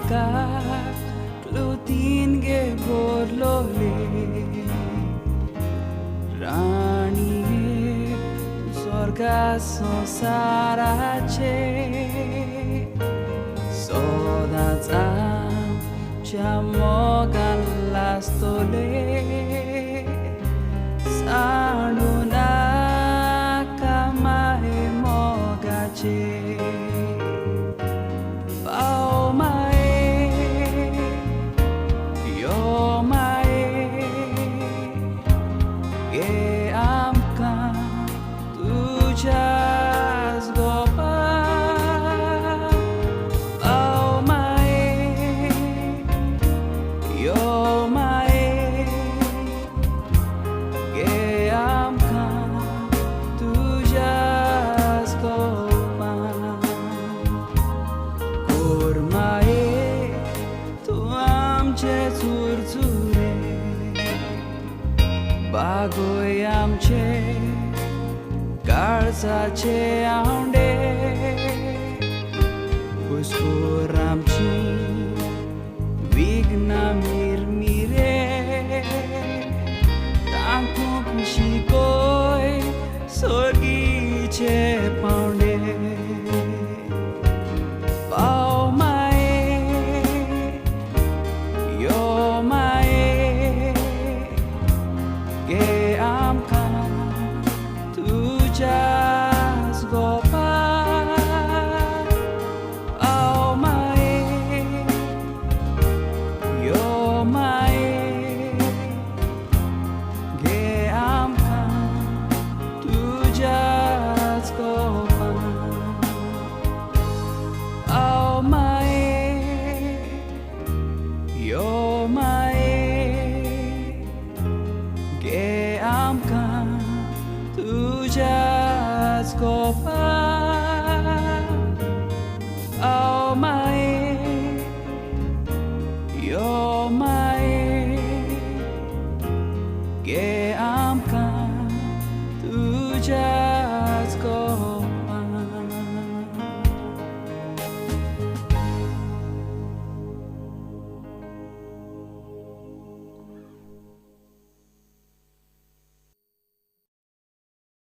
ka Klutin ge borlole Rani Sorga sonsara che Sodat am Chamogan lastole Sanuna kamae mogache Pao mae Yo mae Ge amka Tujas gopa Pao mae Yo mae Ge amka Tujas gopa Kurmae tu amche zurtzure Bagoy amche garza che aunde Puskur amchi vigna mirmire Tanku kushikoi sorgi che paunde Pao mae, yo mae, ge amka tujas gopa. Pao mae, yo mae, ge amka tujas gopa. Oh my, you're my, ge amka tujas gopa. Oh my.